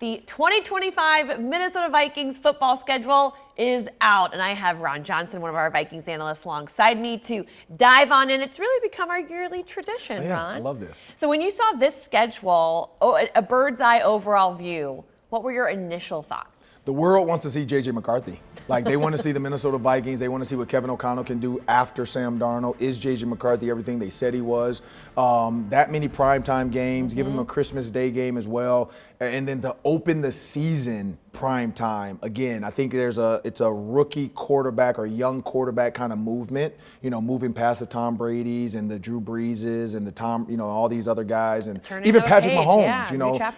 The 2025 Minnesota Vikings football schedule is out, and I have Ron Johnson, one of our Vikings analysts, alongside me to dive on in. It's really become our yearly tradition, Ron. I love this. So when you saw this schedule, a bird's eye overall view, what were your initial thoughts? The world wants to see J.J. McCarthy. Like, they want to see the Minnesota Vikings. They want to see what Kevin O'Connell can do after Sam Darnold. Is J.J. McCarthy everything they said he was? That many primetime games, give him a Christmas Day game as well. And then to open the season primetime, again, I think it's a rookie quarterback or young quarterback kind of movement, moving past the Tom Brady's and the Drew Breeses and the all these other guys. And even Patrick Mahomes,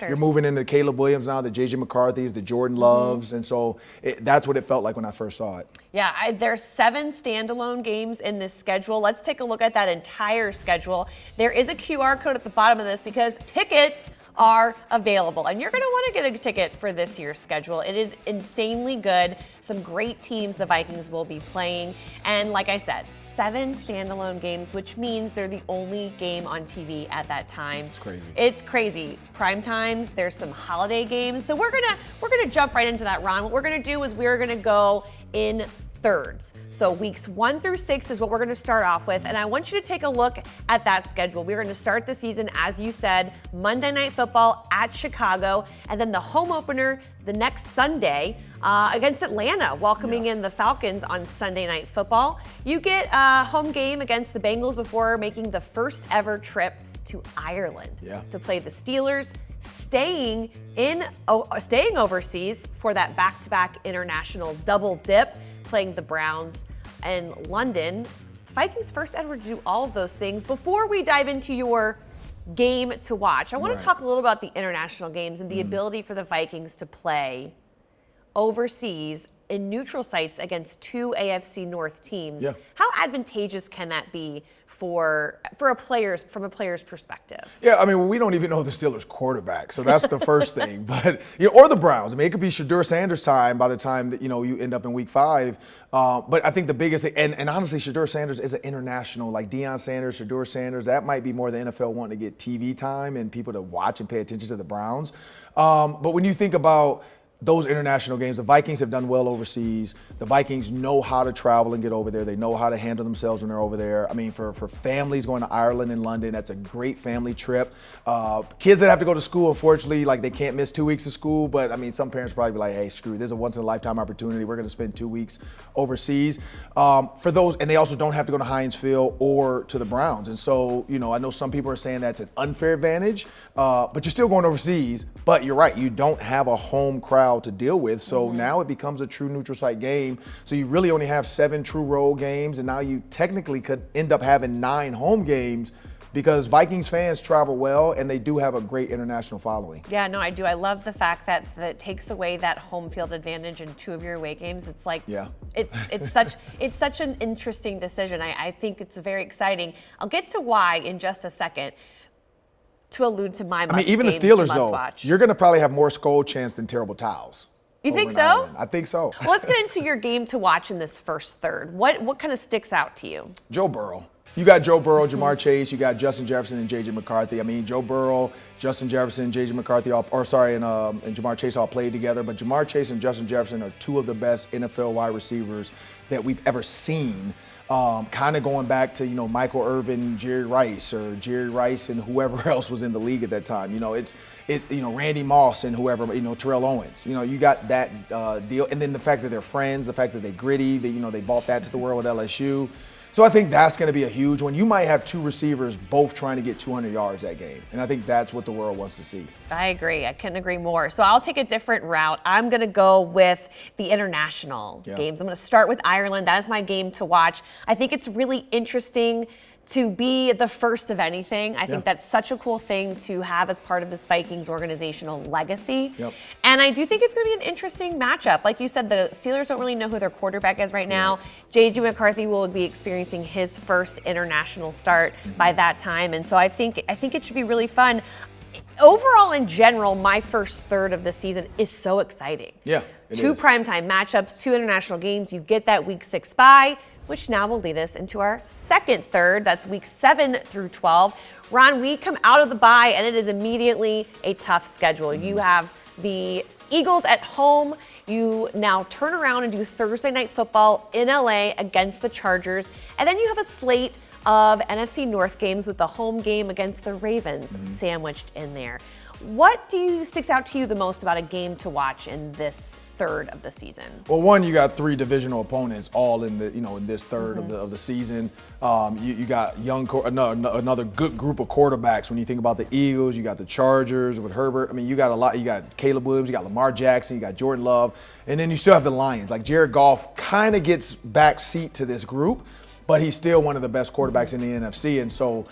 you're moving into Caleb Williams now, the J.J. McCarthy's, the Jordan Loves. And so that's what it felt like when I first saw it. Yeah, there's 7 standalone games in this schedule. Let's take a look at that entire schedule. There is a QR code at the bottom of this because tickets are available, and you're going to want to get a ticket for this year's schedule. It is insanely good. Some great teams the Vikings will be playing, and like I said, 7 standalone games, which means they're the only game on TV at that time. It's crazy. It's crazy. Prime times, there's some holiday games, so we're gonna jump right into that, Ron. What we're gonna do is we're gonna go in thirds. So weeks 1 through 6 is what we're going to start off with. And I want you to take a look at that schedule. We're going to start the season, as you said, Monday Night Football at Chicago, and then the home opener the next Sunday against Atlanta, welcoming in the Falcons on Sunday Night Football. You get a home game against the Bengals before making the first ever trip to Ireland to play the Steelers, staying overseas for that back-to-back international double dip, playing the Browns in London. The Vikings first ever to do all of those things. Before we dive into your game to watch, I want to talk a little about the international games and the ability for the Vikings to play overseas in neutral sites against 2 AFC North teams. How advantageous can that be from a player's perspective? Yeah, I mean, we don't even know the Steelers' quarterback, so that's the first thing. But or the Browns. I mean, it could be Shedeur Sanders' time by the time that you end up in Week 5. But I think the biggest thing, and honestly, Shedeur Sanders is an international, like Deion Sanders, Shedeur Sanders. That might be more the NFL wanting to get TV time and people to watch and pay attention to the Browns. But when you think about those international games, the Vikings have done well overseas. The Vikings know how to travel and get over there. They know how to handle themselves when they're over there. I mean, for families going to Ireland and London, that's a great family trip. Kids that have to go to school, unfortunately, like they can't miss 2 weeks of school. But I mean, some parents probably be like, hey, screw, this is a once in a lifetime opportunity. We're going to spend 2 weeks overseas. For those, and they also don't have to go to Heinz Field or to the Browns. And so, I know some people are saying that's an unfair advantage, but you're still going overseas. But you're right, you don't have a home crowd to deal with. So now it becomes a true neutral site game. So you really only have 7 true road games, and now you technically could end up having 9 home games because Vikings fans travel well and they do have a great international following. Yeah, no, I do. I love the fact that it takes away that home field advantage in 2 of your away games. It's like, it's such an interesting decision. I think it's very exciting. I'll get to why in just a second. To allude to my even the Steelers, though, you're going to probably have more skull chance than terrible towels. You think so? I think so. Well, let's get into your game to watch in this first third. What kind of sticks out to you? Joe Burrow. You got Joe Burrow, Jamar Chase, you got Justin Jefferson and J.J. McCarthy. I mean, Joe Burrow, Justin Jefferson, J.J. McCarthy, and Jamar Chase all played together. But Jamar Chase and Justin Jefferson are 2 of the best NFL wide receivers that we've ever seen. Kind of going back to, Michael Irvin, Jerry Rice and whoever else was in the league at that time. It's Randy Moss and whoever, Terrell Owens. You got that deal. And then the fact that they're friends, the fact that they're gritty, they brought that to the world with LSU. So I think that's going to be a huge one. You might have 2 receivers both trying to get 200 yards that game. And I think that's what the world wants to see. I agree. I couldn't agree more. So I'll take a different route. I'm going to go with the international games. I'm going to start with Ireland. That is my game to watch. I think it's really interesting to be the first of anything. I think that's such a cool thing to have as part of this Vikings organizational legacy. And I do think it's going to be an interesting matchup. Like you said, the Steelers don't really know who their quarterback is right now. J.J. McCarthy will be experiencing his first international start by that time. And so I think it should be really fun. Overall, in general, my first third of the season is so exciting. 2 primetime matchups, 2 international games. You get that Week 6 bye, which now will lead us into our second third. That's Week 7 through 12. Ron, we come out of the bye, and it is immediately a tough schedule. You have the Eagles at home. You now turn around and do Thursday Night Football in LA against the Chargers. And then you have a slate of NFC North games with the home game against the Ravens sandwiched in there. What sticks out to you the most about a game to watch in this third of the season? Well, one, you got three divisional opponents all in in this third of the season. You got another good group of quarterbacks. When you think about the Eagles, you got the Chargers with Herbert. I mean, you got a lot. You got Caleb Williams, you got Lamar Jackson, you got Jordan Love, and then you still have the Lions. Like Jared Goff kind of gets back seat to this group, but he's still one of the best quarterbacks in the NFC, and so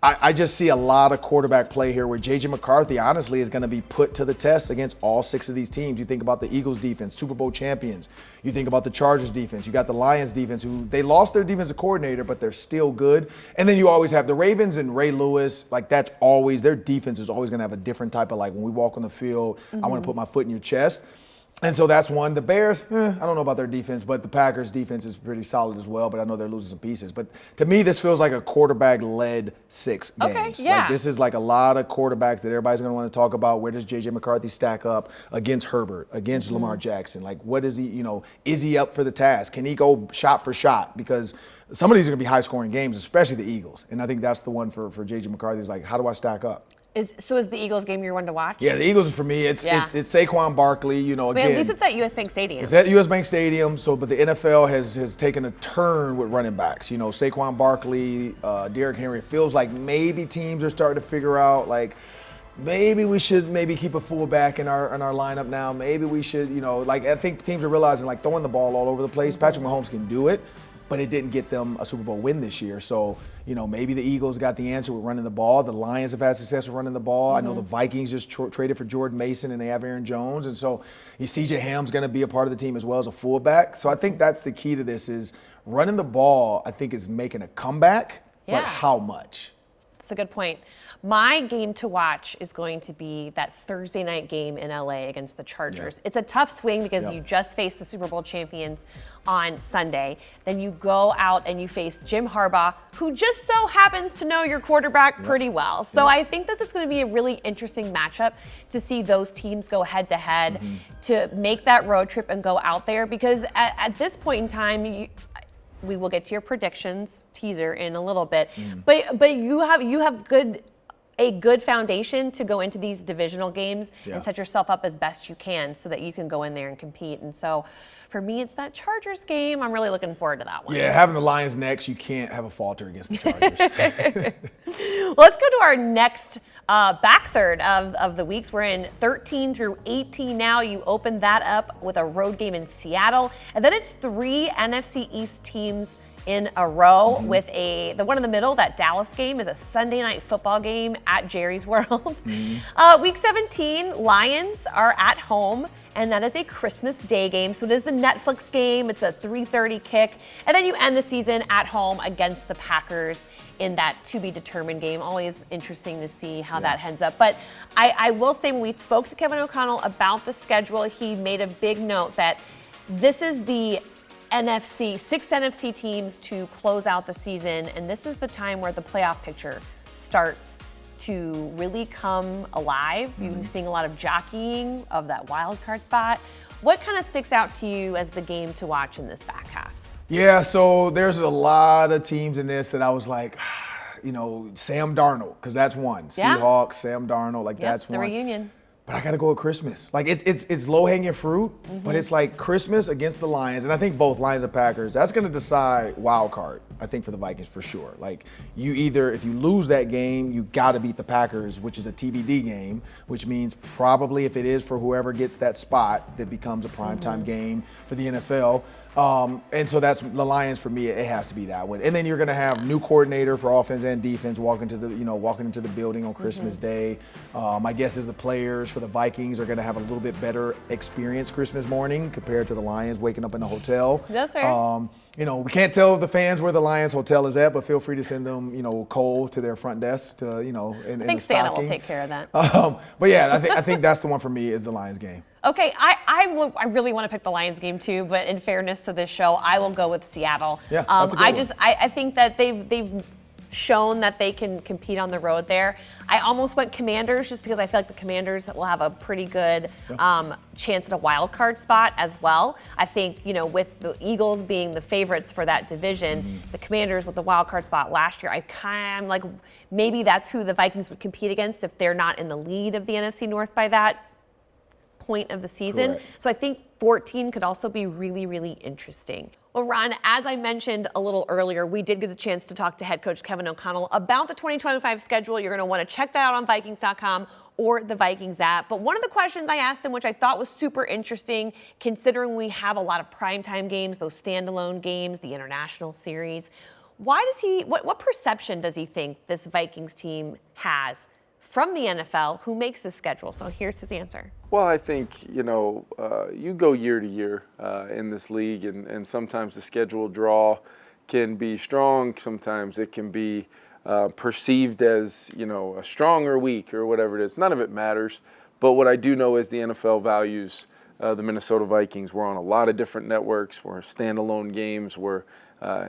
I just see a lot of quarterback play here where J.J. McCarthy, honestly, is going to be put to the test against all six of these teams. You think about the Eagles defense, Super Bowl champions. You think about the Chargers defense. You got the Lions defense, who they lost their defensive coordinator, but they're still good. And then you always have the Ravens and Ray Lewis. Like, that's always, their defense is always going to have a different type of, like, when we walk on the field, I want to put my foot in your chest. And so that's one. The Bears, I don't know about their defense, but the Packers' defense is pretty solid as well, but I know they're losing some pieces. But to me, this feels like a quarterback-led 6 games. Yeah. Like, this is like a lot of quarterbacks that everybody's going to want to talk about. Where does J.J. McCarthy stack up against Herbert, against Lamar Jackson? Like, what is he, is he up for the task? Can he go shot for shot? Because some of these are going to be high-scoring games, especially the Eagles. And I think that's the one for J.J. McCarthy is like, how do I stack up? Is the Eagles game your one to watch? Yeah, the Eagles for me. It's Saquon Barkley. Again, at least it's at US Bank Stadium. It's at US Bank Stadium. So, but the NFL has taken a turn with running backs. Saquon Barkley, Derrick Henry. It feels like maybe teams are starting to figure out like maybe we should keep a fullback in our lineup now. Maybe we should I think teams are realizing like throwing the ball all over the place. Patrick Mahomes can do it, but it didn't get them a Super Bowl win this year. So, maybe the Eagles got the answer with running the ball. The Lions have had success with running the ball. I know the Vikings just traded for Jordan Mason, and they have Aaron Jones. And so C.J. Ham's going to be a part of the team as well as a fullback. So I think that's the key to this is running the ball, I think, is making a comeback, but how much? That's a good point. My game to watch is going to be that Thursday night game in LA against the Chargers. It's a tough swing because you just faced the Super Bowl champions on Sunday. Then you go out and you face Jim Harbaugh, who just so happens to know your quarterback pretty well. So I think that this is going to be a really interesting matchup to see those teams go head to head to make that road trip and go out there because at this point in time, we will get to your predictions teaser in a little bit, but you have a good foundation to go into these divisional games and set yourself up as best you can so that you can go in there and compete. And so for me, it's that Chargers game. I'm really looking forward to that one. Yeah, having the Lions next, you can't have a falter against the Chargers. Well, let's go to our next back third of the weeks. We're in 13 through 18 now. You open that up with a road game in Seattle. And then it's 3 NFC East teams in a row with the one in the middle. That Dallas game is a Sunday night football game at Jerry's World. Week 17, Lions are at home, and that is a Christmas Day game. So it is the Netflix game. It's a 3:30 kick. And then you end the season at home against the Packers in that to-be-determined game. Always interesting to see how that ends up. But I will say when we spoke to Kevin O'Connell about the schedule, he made a big note that this is the NFC, 6 NFC teams to close out the season, and this is the time where the playoff picture starts to really come alive. You're seeing a lot of jockeying of that wild card spot. What kind of sticks out to you as the game to watch in this back half? Yeah, so there's a lot of teams in this that I was like, Sam Darnold, because that's one. Seahawks, Sam Darnold, that's one. The reunion. But I got to go with Christmas. Like, it's low-hanging fruit, but it's like Christmas against the Lions. And I think both Lions and Packers, that's going to decide wild card, I think, for the Vikings for sure. Like, if you lose that game, you got to beat the Packers, which is a TBD game, which means probably if it is for whoever gets that spot, that becomes a primetime game for the NFL. And so that's the Lions for me. It has to be that one. And then you're going to have new coordinator for offense and defense walking into the building on Christmas Day. My guess is the players for the Vikings are going to have a little bit better experience Christmas morning compared to the Lions waking up in a hotel. That's right. We can't tell the fans where the Lions hotel is at, but feel free to send them, coal to their front desk to, I think Santa will take care of that. But yeah, I think that's the one for me is the Lions game. Okay, I really want to pick the Lions game too, but in fairness to this show, I will go with Seattle. Yeah, that's a good one. I think that they've shown that they can compete on the road there. I almost went Commanders just because I feel like the Commanders will have a pretty good chance at a wild card spot as well. I think, you know, with the Eagles being the favorites for that division, the Commanders with the wild card spot last year, I kind of like maybe that's who the Vikings would compete against if they're not in the lead of the NFC North by that point of the season. Correct. So I think 14 could also be really, really interesting. Well, Ron, as I mentioned a little earlier, we did get a chance to talk to head coach Kevin O'Connell about the 2025 schedule. You're going to want to check that out on Vikings.com or the Vikings app. But one of the questions I asked him, which I thought was super interesting, considering we have a lot of primetime games, those standalone games, the international series, what perception does he think this Vikings team has from the NFL who makes the schedule? So here's his answer. Well, I think, you know, you go year to year in this league, and sometimes the schedule draw can be strong. Sometimes it can be perceived as, you know, a strong or weak or whatever it is. None of it matters. But what I do know is the NFL values the Minnesota Vikings. We're on a lot of different networks. We're standalone games. We're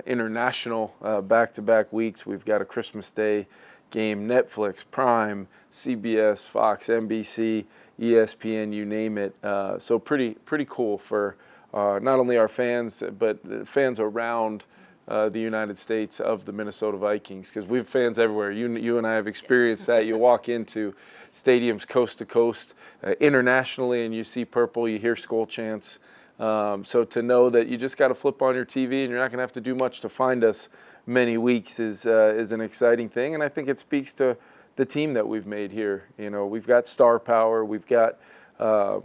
international back-to-back weeks. We've got a Christmas Day game, Netflix, Prime, CBS, Fox, NBC, ESPN, you name it. So pretty cool for not only our fans, but fans around the United States of the Minnesota Vikings, because we have fans everywhere. You and I have experienced that. You walk into stadiums coast to coast internationally, and you see purple, you hear Skol chants. So to know that you just got to flip on your TV and you're not going to have to do much to find us many weeks is an exciting thing, and I think it speaks to the team that we've made here. You know, we've got star power, we've got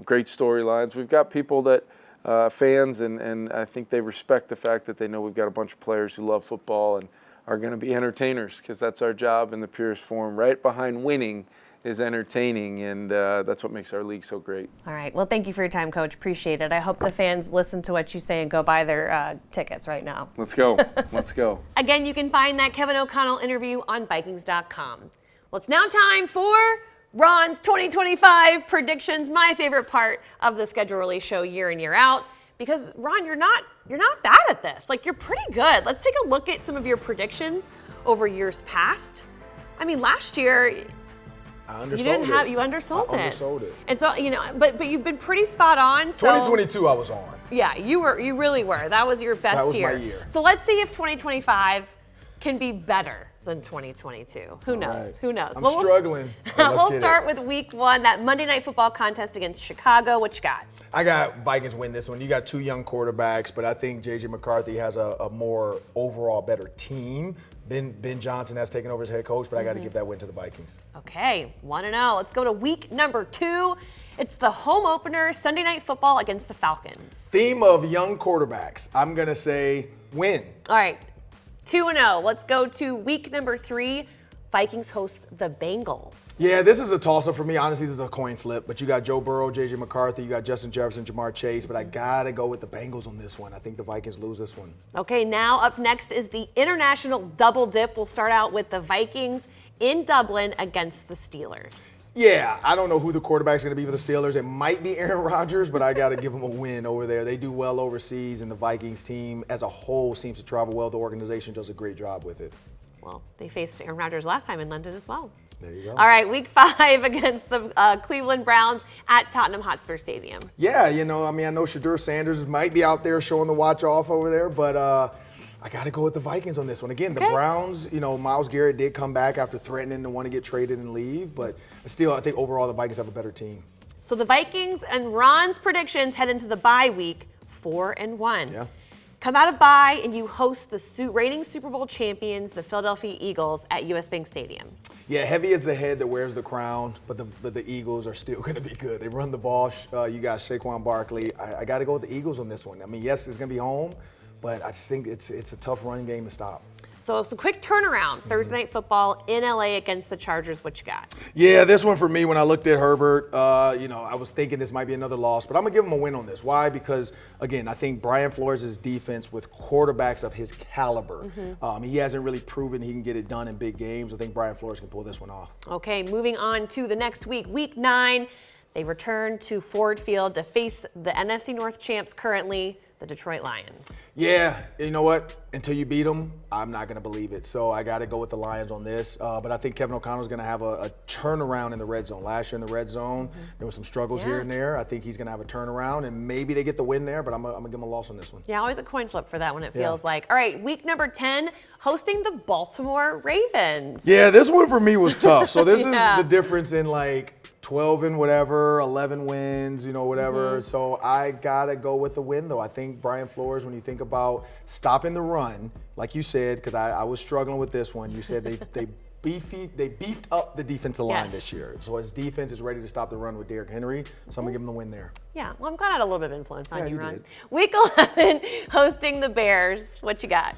great storylines, we've got people that fans, and I think they respect the fact that they know we've got a bunch of players who love football and are going to be entertainers, because that's our job in the purest form. Right behind winning is entertaining, and that's what makes our league so great. All right. Well, thank you for your time, Coach. Appreciate it. I hope the fans listen to what you say and go buy their tickets right now. Let's go. Let's go. Again, you can find that Kevin O'Connell interview on Vikings.com. Well, it's now time for Ron's 2025 predictions, my favorite part of the schedule release show year in, year out. Because, Ron, you're not bad at this. Like, you're pretty good. Let's take a look at some of your predictions over years past. I mean, last year, you undersold it. And so, you know, but you've been pretty spot on. So 2022 I was on. Yeah, you really were. That was your best year. That was my year. So let's see if 2025 can be better than 2022. Who knows? Right. Who knows? I'm struggling. We'll start with week 1, that Monday Night Football contest against Chicago. What you got? I got Vikings win this one. You got 2 young quarterbacks, but I think J.J. McCarthy has a more overall better team. Ben Johnson has taken over as head coach, but I got to give that win to the Vikings. Okay, 1-0. Let's go to week number 2. It's the home opener, Sunday Night Football against the Falcons. Theme of young quarterbacks. I'm going to say win. All right, 2-0. Let's go to week number 3. Vikings host the Bengals. Yeah, this is a toss-up for me. Honestly, this is a coin flip. But you got Joe Burrow, J.J. McCarthy, you got Justin Jefferson, Jamar Chase. But I got to go with the Bengals on this one. I think the Vikings lose this one. Okay, now up next is the international double dip. We'll start out with the Vikings in Dublin against the Steelers. Yeah, I don't know who the quarterback's going to be for the Steelers. It might be Aaron Rodgers, but I got to give them a win over there. They do well overseas, and the Vikings team as a whole seems to travel well. The organization does a great job with it. Well, they faced Aaron Rodgers last time in London as well. There you go. All right, week 5 against the Cleveland Browns at Tottenham Hotspur Stadium. Yeah, you know, I mean, I know Shedeur Sanders might be out there showing the watch off over there, but I got to go with the Vikings on this one. Again, the Browns, you know, Myles Garrett did come baback after threatening to want to get traded and leave, but still, I think overall the Vikings have a better team. So the Vikings and Ron's predictions head into the bye week 4-1. Yeah. Come out of bye and you host the reigning Super Bowl champions, the Philadelphia Eagles, at US Bank Stadium. Yeah, heavy is the head that wears the crown, but the Eagles are still going to be good. They run the ball. You got Saquon Barkley. I got to go with the Eagles on this one. I mean, yes, it's going to be home, but I just think it's a tough run game to stop. So it's a quick turnaround. Thursday Night Football in LA against the Chargers. What you got? Yeah, this one for me, when I looked at Herbert, you know, I was thinking this might be another loss, but I'm going to give him a win on this. Why? Because, again, I think Brian Flores' defense with quarterbacks of his caliber, he hasn't really proven he can get it done in big games. I think Brian Flores can pull this one off. Okay, moving on to the next week, week 9. They return to Ford Field to face the NFC North champs currently, the Detroit Lions. Yeah, you know what? Until you beat them, I'm not going to believe it. So I got to go with the Lions on this. But I think Kevin O'Connell's going to have a turnaround in the red zone. Last year in the red zone, there were some struggles here and there. I think he's going to have a turnaround, and maybe they get the win there, but I'm going to give him a loss on this one. Yeah, always a coin flip for that one, it feels like. All right, week number 10, hosting the Baltimore Ravens. Yeah, this one for me was tough. So this is the difference in like 12 and whatever, 11 wins, whatever. So I got to go with the win, though. I think Brian Flores, when you think about stopping the run, like you said, because I was struggling with this one, you said they beefed up the defensive line this year. So his defense is ready to stop the run with Derrick Henry. So I'm going to give him the win there. Yeah, well, I'm glad I had a little bit of influence on you, Ron. Did. Week 11, hosting the Bears. What you got?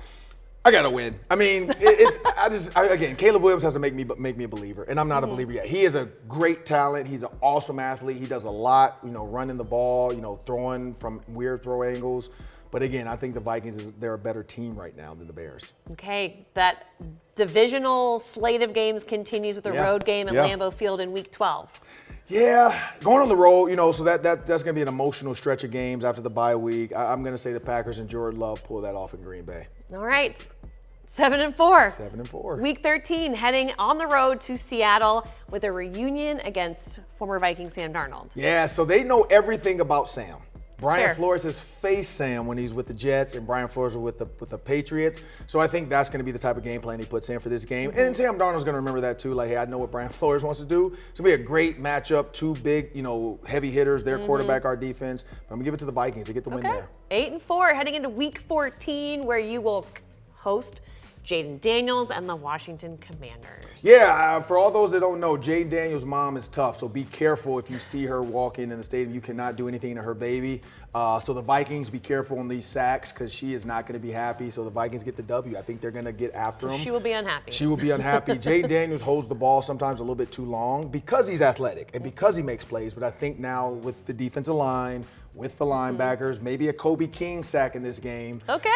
I gotta win. I mean, again, Caleb Williams has to make me a believer, and I'm not a believer yet. He is a great talent. He's an awesome athlete. He does a lot, running the ball, throwing from weird throw angles. But again, I think the Vikings they're a better team right now than the Bears. Okay, that divisional slate of games continues with a road game at Lambeau Field in Week 12. Yeah, going on the road, so that's going to be an emotional stretch of games after the bye week. I'm going to say the Packers and Jordan Love pull that off in Green Bay. All right, 7-4. 7-4. Week 13, heading on the road to Seattle with a reunion against former Viking Sam Darnold. Yeah, so they know everything about Sam. Brian Flores has faced Sam when he's with the Jets, and Brian Flores was with the Patriots. So I think that's going to be the type of game plan he puts in for this game. And Sam Darnold's going to remember that too. Like, hey, I know what Brian Flores wants to do. It's going to be a great matchup. Two big, heavy hitters. Their quarterback, our defense. But I'm going to give it to the Vikings to get the win there. 8-4, heading into Week 14, where you will host Jaden Daniels and the Washington Commanders. Yeah, for all those that don't know, Jaden Daniels' mom is tough, so be careful if you see her walking in the stadium. You cannot do anything to her baby. So the Vikings, be careful on these sacks because she is not going to be happy. So the Vikings get the W. I think they're going to get after him. She will be unhappy. She will be unhappy. Jaden Daniels holds the ball sometimes a little bit too long because he's athletic and because he makes plays. But I think now with the defensive line, with the linebackers, maybe a Kobe King sack in this game. Okay.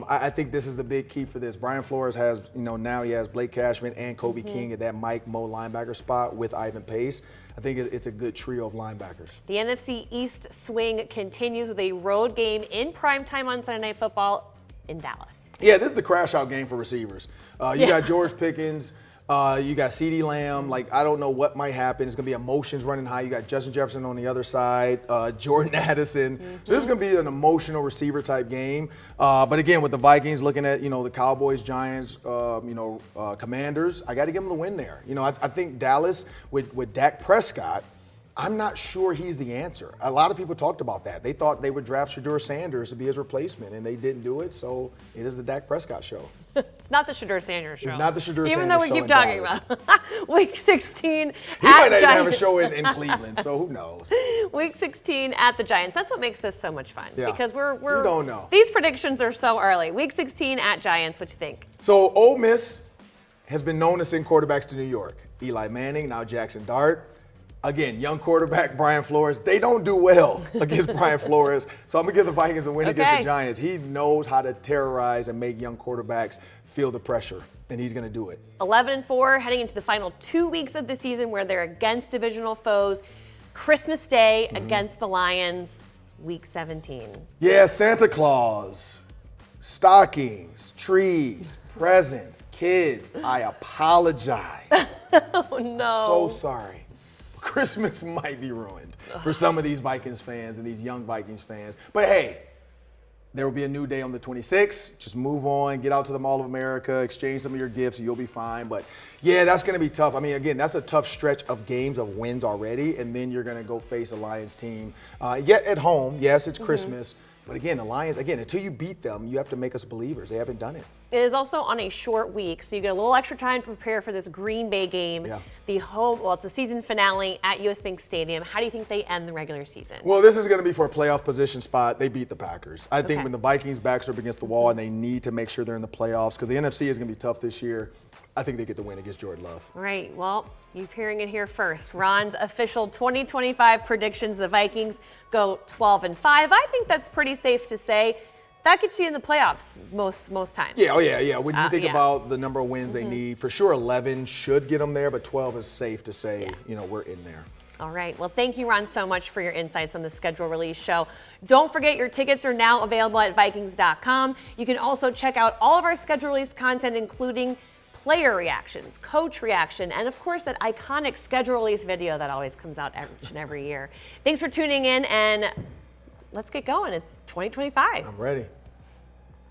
I think this is the big key for this. Brian Flores has, now he has Blake Cashman and Kobe King at that Mike Mo linebacker spot with Ivan Pace. I think it's a good trio of linebackers. The NFC East swing continues with a road game in primetime on Sunday Night Football in Dallas. Yeah, this is the crash out game for receivers. You got George Pickens. You got CeeDee Lamb. Like, I don't know what might happen. It's going to be emotions running high. You got Justin Jefferson on the other side, Jordan Addison. So this is going to be an emotional receiver type game. But again, with the Vikings looking at, the Cowboys, Giants, Commanders, I got to give them the win there. I think Dallas with Dak Prescott, I'm not sure he's the answer. A lot of people talked about that. They thought they would draft Shedeur Sanders to be his replacement, and they didn't do it. So it is the Dak Prescott show. It's not the Shedeur Sanders show. It's not the Shedeur Sanders show. Even though we keep talking about Week 16 he might not even have a show in Cleveland, so who knows? Week 16 at the Giants. That's what makes this so much fun. Yeah. Because we're you don't know. These predictions are so early. Week 16 at Giants. What you think? So Ole Miss has been known to send quarterbacks to New York. Eli Manning, now Jackson Dart. Again, young quarterback Brian Flores. They don't do well against Brian Flores. So I'm going to give the Vikings a win against the Giants. He knows how to terrorize and make young quarterbacks feel the pressure, and he's going to do it. 11-4, heading into the final 2 weeks of the season where they're against divisional foes. Christmas Day against the Lions, Week 17. Yeah, Santa Claus, stockings, trees, presents, kids. I apologize. Oh, no. So sorry. Christmas might be ruined for some of these Vikings fans and these young Vikings fans. But hey, there will be a new day on the 26th. Just move on, get out to the Mall of America, exchange some of your gifts, and you'll be fine. But yeah, that's going to be tough. I mean, again, that's a tough stretch of games, of wins already, and then you're going to go face a Lions team. Yet at home, yes, it's Christmas. But again, the Lions, until you beat them, you have to make us believers. They haven't done it. It is also on a short week, so you get a little extra time to prepare for this Green Bay game. Yeah. It's a season finale at US Bank Stadium. How do you think they end the regular season? Well, this is going to be for a playoff position spot. They beat the Packers. I think when the Vikings' backs are up against the wall and they need to make sure they're in the playoffs, because the NFC is going to be tough this year, I think they get the win against Jordan Love. All right, well, you're hearing it here first. Ron's official 2025 predictions. The Vikings go 12-5. I think that's pretty safe to say. That gets you in the playoffs most times. Yeah. When you think about the number of wins they need, for sure 11 should get them there, but 12 is safe to say, we're in there. All right. Well, thank you, Ron, so much for your insights on the schedule release show. Don't forget, your tickets are now available at Vikings.com. You can also check out all of our schedule release content, including player reactions, coach reaction, and of course that iconic schedule release video that always comes out each and every year. Thanks for tuning in, and let's get going. It's 2025. I'm ready.